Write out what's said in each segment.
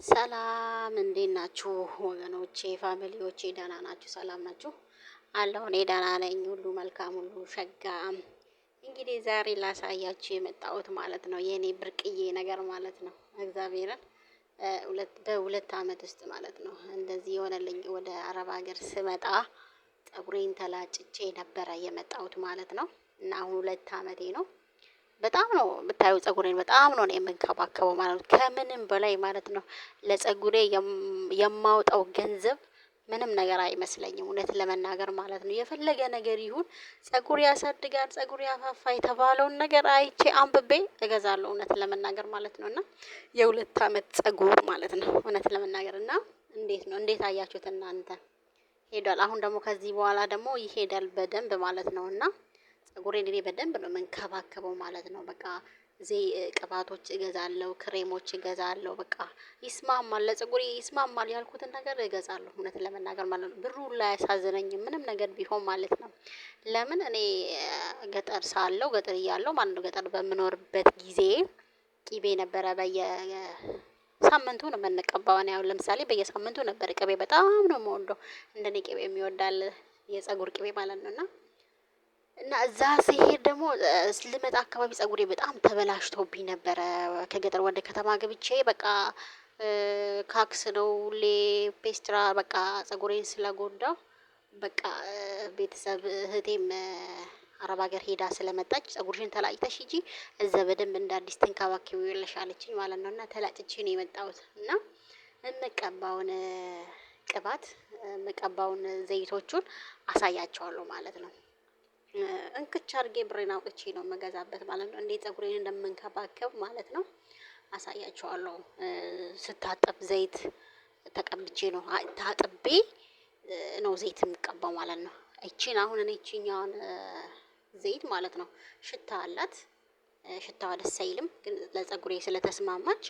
ሰላም እንዴት ናችሁ ወገኖቼ ፋሚሊዎቼ ደህና ናችሁ ሰላም ናችሁ? አለሁ እኔ ደህና ነኝ ሁሉ መልካም ሁሉ ሸጋም። እንግዲህ ዛሬ ላሳያችሁ የመጣሁት ማለት ነው የኔ ብርቅዬ ነገር ማለት ነው እግዚአብሔርን በሁለት አመት ውስጥ ማለት ነው እንደዚህ የሆነልኝ ወደ አረብ ሀገር ስመጣ ፀጉሬን ተላጭቼ ነበረ የመጣሁት ማለት ነው። እና አሁን 2 አመቴ ነው። በጣም ነው ብታዩ ፀጉሬን በጣም ነው የምንከባከበው ማለት ነው ከምንም በላይ ማለት ነው። ለፀጉሬ የማወጣው ገንዘብ ምንም ነገር አይመስለኝም እውነት ለመናገር ማለት ነው። የፈለገ ነገር ይሁን ፀጉር ያሳድጋል ፀጉር ያፋፋ የተባለውን ነገር አይቼ አንብቤ እገዛለሁ እውነት ለመናገር ማለት ነው። እና የ2 አመት ፀጉር ማለት ነው እውነት ለመናገር እና እንዴት ነው እንዴት አያችሁት እናንተ? ሄዷል አሁን ደግሞ ከዚህ በኋላ ደግሞ ይሄዳል በደንብ ማለት ነው። እና ፀጉሬን እኔ በደንብ ነው የምንከባከበው ማለት ነው። በቃ ቅባቶች እገዛለሁ ክሬሞች እገዛለሁ በቃ ይስማማል ለፀጉሬ ይስማማል ያልኩትን ነገር እገዛለሁ እውነት ለመናገር ማለት ነው። ብሩ ሁላ አያሳዝነኝም ምንም ነገር ቢሆን ማለት ነው። ለምን እኔ ገጠር ሳለሁ ገጠር እያለሁ ማለት ነው ገጠር በምኖርበት ጊዜ ቅቤ ነበረ ሳምንቱ ነው የምንቀባው እኔ አሁን ለምሳሌ በየሳምንቱ ነበር ቅቤ በጣም ነው የምወደው። እንደኔ ቅቤ የሚወድ አለ የፀጉር ቅቤ ማለት ነው። እና እዛ ስሄድ ደግሞ ልመጣ አካባቢ ፀጉሬ በጣም ተበላሽቶብኝ ነበረ ከገጠር ወደ ከተማ ገብቼ በቃ ካክስ ነው ሁሌ ፔስትራ በቃ ፀጉሬን ስለጎዳው በቃ ቤተሰብ እህቴም አረብ ሀገር ሄዳ ስለመጣች ፀጉርሽን ተላጭተሽ ሂጂ እዛ በደንብ እንደ አዲስ ትንከባከቢዋለሽ አለችኝ ማለት ነው። እና ተላጭቼ ነው የመጣሁት እና የምቀባውን ቅባት የምቀባውን ዘይቶቹን አሳያቸዋለሁ ማለት ነው። እንክች አድርጌ ብሬን አውጥቼ ነው የምገዛበት ማለት ነው እንዴት ፀጉሬን እንደምንከባከብ ማለት ነው። አሳያችኋለሁ ስታጠብ ዘይት ተቀብቼ ነው ታጥቤ ነው ዘይት የምቀባው ማለት ነው። ይቺን አሁን እኔ ይቺኛውን ዘይት ማለት ነው ሽታ አላት ሽታዋ ደስ አይልም ግን ለፀጉሬ ስለተስማማች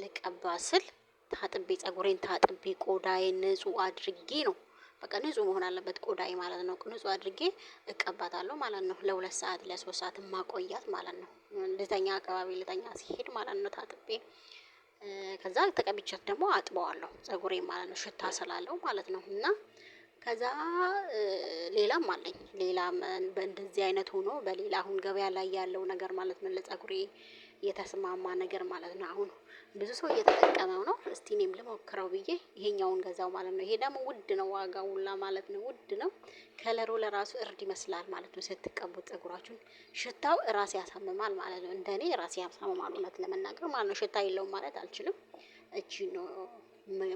ልቀባ ስል ታጥቤ ፀጉሬን ታጥቤ ቆዳዬን ንጹህ አድርጌ ነው በቃ ንጹህ መሆን አለበት ቆዳዬ ማለት ነው ንጹህ አድርጌ እቀባታለሁ ማለት ነው። ለ2 ሰዓት ለ3 ሰዓት ማቆያት ማለት ነው ልተኛ አካባቢ ልተኛ ሲሄድ ማለት ነው ታጥቤ ከዛ ተቀብቻት ደግሞ አጥበዋለሁ ፀጉሬን ማለት ነው ሽታ ስላለው ማለት ነው። እና ከዛ ሌላም አለኝ ሌላም በእንደዚህ አይነት ሆኖ በሌላ አሁን ገበያ ላይ ያለው ነገር ማለት ነው ለፀጉሬ የተስማማ ነገር ማለት ነው። አሁን ብዙ ሰው እየተጠቀመው ነው እስቲ እኔም ልሞክረው ብዬ ይሄኛውን ገዛው ማለት ነው። ይሄ ደግሞ ውድ ነው ዋጋው ሁላ ማለት ነው ውድ ነው። ከለሩ ለራሱ እርድ ይመስላል ማለት ነው ስትቀቡት ፀጉራችሁን ሽታው ራስ ያሳምማል ማለት ነው እንደኔ ራሴ ያሳምማል እውነት ለመናገር ማለት ነው ሽታ የለውም ማለት አልችልም። እቺን ነው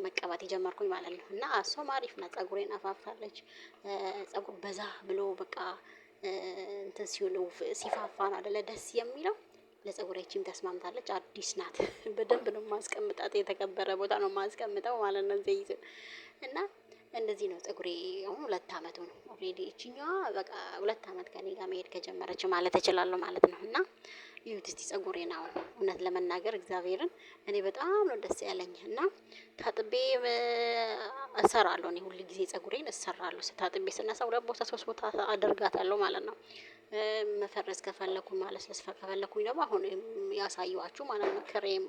መቀባት የጀመርኩኝ ማለት ነው እና እሷም አሪፍ ናት ፀጉሬን አፋፋለች። ፀጉር በዛ ብሎ በቃ እንትን ሲሆን ሲፋፋ ነው አይደለ ደስ የሚለው ለፀጉሬ ይቺም ተስማምታለች አዲስ ናት በደንብ ነው የማስቀምጣት የተከበረ ቦታ ነው የማስቀምጠው ማለት ነው። ዘይት እና እንደዚህ ነው ፀጉሬ አሁን 2 አመቱ ነው ኦሬዲ ይቺኛዋ በቃ 2 አመት ከእኔ ጋር መሄድ ከጀመረች ማለት እችላለሁ ማለት ነው። እና ይኸውት እስቲ ፀጉሬን አሁን እውነት ለመናገር እግዚአብሔርን እኔ በጣም ነው ደስ ያለኝ እና ታጥቤ እሰራለሁ እኔ ሁል ጊዜ ፀጉሬን እሰራለሁ ታጥቤ ስነሳ 2 ቦታ 3 ቦታ አደርጋታለሁ ማለት ነው። መፈረዝ ከፈለኩኝ ማለስለስ ከፈለኩኝ ደግሞ አሁን ያሳየኋችሁ ማለት ነው ክሬም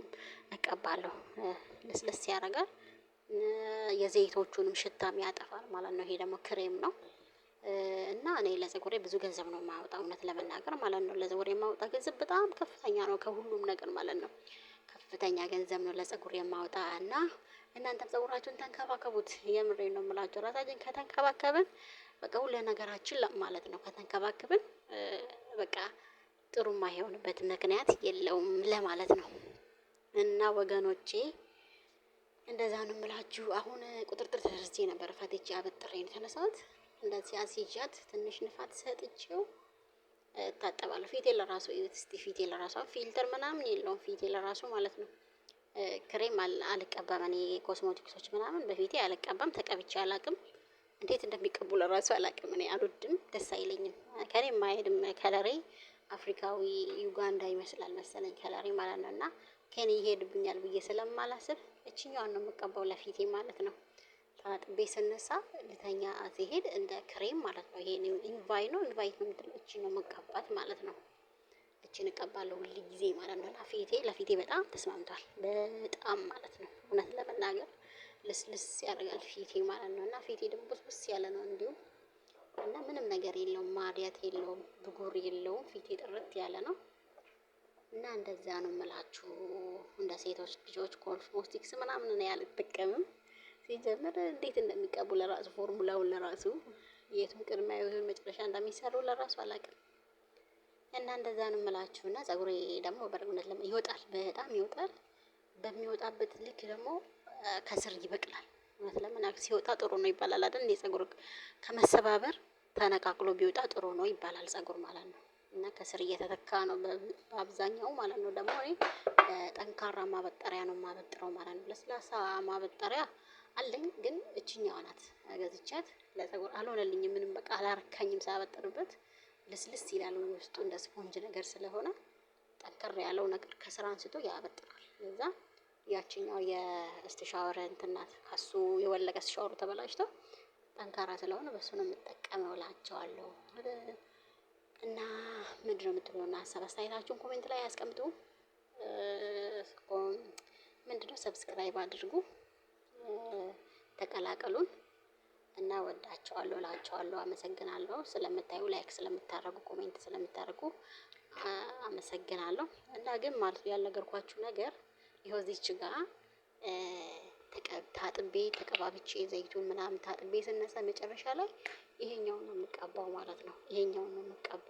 እቀባለሁ ለስለስ ያደርጋል የዘይቶቹንም ሽታም ያጠፋል ማለት ነው። ይሄ ደግሞ ክሬም ነው። እና እኔ ለፀጉሬ ብዙ ገንዘብ ነው የማወጣው እውነት ለመናገር ማለት ነው ለፀጉሬ የማወጣው ገንዘብ በጣም ከፍተኛ ነው ከሁሉም ነገር ማለት ነው። ከፍተኛ ገንዘብ ነው ለፀጉሬ የማወጣ እና እናንተም ፀጉራችሁን ተንከባከቡት የምሬን ነው የምላችሁ ራሳችን ከተንከባከብን በቃ ሁሉ ነገራችን ማለት ነው ከተንከባከብን በቃ ጥሩ የማይሆንበት ምክንያት የለውም ለማለት ነው። እና ወገኖቼ እንደዛ ነው የምላችሁ አሁን ቁጥጥር ተደርጌ ነበር ፈትቼ አበጥሬ ነው የተነሳሁት እንደዚህ አስይዣት ትንሽ ንፋስ ሰጥቼው እታጠባለሁ ፊቴን ለራሱ እዩት እስቲ ፊቴን ለራሱ ፊልተር ምናምን የለውም ፊቴ ለራሱ ማለት ነው። ክሬም አልቀባም እኔ ኮስሞቲክሶች ምናምን በፊቴ አልቀባም ተቀብቼ አላውቅም። እንዴት እንደሚቀቡ ለራሱ አላውቅም እኔ አልወድም ደስ አይለኝም ከእኔም አይሄድም ከለሬ አፍሪካዊ ዩጋንዳ ይመስላል መሰለኝ ከለሬ ማለት ነው። እና ከእኔ ይሄድብኛል ብዬ ስለማላስብ እቺኛዋን ነው የምቀባው ለፊቴ ማለት ነው። ታጥቤ ስነሳ ልተኛ ሲሄድ እንደ ክሬም ማለት ነው ይሄ ኢንቫይ ነው ኢንቫይት ነው የምትለው እቺን ነው የምቀባት ማለት ነው። እችን እቀባለሁ ሁል ጊዜ ማለት ነው። እና ለፊቴ በጣም ተስማምቷል። በጣም ማለት ነው እውነት ለመናገር ልስልስ ያደርጋል ፊቴ ማለት ነው። እና ፊቴ ደግሞ ብስብስ ያለ ነው እንዲሁ እና ምንም ነገር የለውም፣ ማዲያት የለውም፣ ብጉር የለውም። ፊቴ ጥርት ያለ ነው እና እንደዛ ነው የምላችሁ። እንደ ሴቶች ልጆች ኮስሞቲክስ ምናምን እኔ አልጠቀምም። ሲጀምር እንዴት እንደሚቀቡ ለራሱ ፎርሙላውን ለራሱ የቱን ቅድሚያ የቱን መጨረሻ እንደሚሰሩ ለራሱ አላውቅም። እና እንደዛ ነው የምላችሁ። እና ፀጉሬ ደግሞ በእውነት ይወጣል፣ በጣም ይወጣል። በሚወጣበት ልክ ደግሞ ከስር ይበቅላል። እውነት ለመናገር ሲወጣ ጥሩ ነው ይባላል አይደል? እንደ ፀጉር ከመሰባበር ተነቃቅሎ ቢወጣ ጥሩ ነው ይባላል ፀጉር ማለት ነው። እና ከስር እየተተካ ነው በአብዛኛው ማለት ነው። ደግሞ እኔ ጠንካራ ማበጠሪያ ነው የማበጥረው ማለት ነው። ለስላሳ ማበጠሪያ አለኝ፣ ግን እችኛዋ ናት ገዝቻት ለፀጉር አልሆነልኝም። ምንም በቃ አላረካኝም ሳበጥርበት። ልስልስ ይላል ውስጡ እንደ ስፖንጅ ነገር ስለሆነ ጠንከር ያለው ነገር ከስራ አንስቶ ያበጥራል። ለዛ ያችኛው የእስትሻወር እንትን ናት። ከሱ የወለቀ እስትሻወሩ ተበላሽቶ ጠንካራ ስለሆነ በሱ ነው የምጠቀመው እላቸዋለሁ። እና ምንድነው የምትሉና ሀሳብ አስተያየታችሁን ኮሜንት ላይ ያስቀምጡ። ምንድነው ሰብስክራይብ አድርጉ፣ ተቀላቀሉን እና ወዳቸዋለሁ እላቸዋለሁ። አመሰግናለሁ ስለምታዩ፣ ላይክ ስለምታደርጉ፣ ኮሜንት ስለምታደርጉ አመሰግናለሁ። እና ግን ማለት ያልነገርኳችሁ ነገር ይኸው እዚች ጋር ታጥቤ ተቀባብቼ ዘይቱን ምናምን ታጥቤ ስነሳ መጨረሻ ላይ ይሄኛውን ነው የምቀባው ማለት ነው። ይሄኛውን ነው የምቀባ።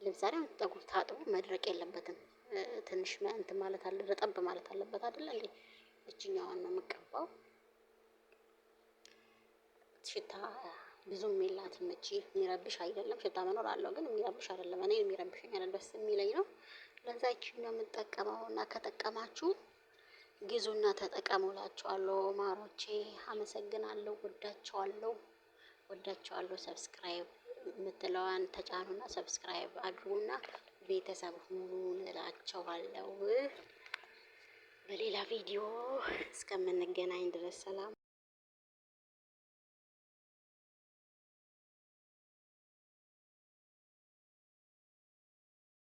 ለምሳሌ ፀጉር ታጥቦ መድረቅ የለበትም። ትንሽ እንትን ማለት አለ፣ ረጠብ ማለት አለበት አይደል እንዴ? እችኛዋን ነው የምቀባው። ሽታ ብዙም የላትም እቺ፣ የሚረብሽ አይደለም። ሽታ መኖር አለው ግን የሚረብሽ አይደለም። እኔ የሚረብሽኝ አይደለም፣ ደስ የሚለኝ ነው። ለዛ እቺን ነው የምጠቀመው። እና ከጠቀማችሁ ግዙና ተጠቀሙ እላችኋለሁ ማሮቼ። አመሰግናለሁ፣ ወዳችኋለሁ። ሰብስክራይብ የምትለዋን ተጫኑና ሰብስክራይብ አድርጉና ቤተሰብ ሁኑ እላችኋለሁ። በሌላ ቪዲዮ እስከምንገናኝ ድረስ ሰላም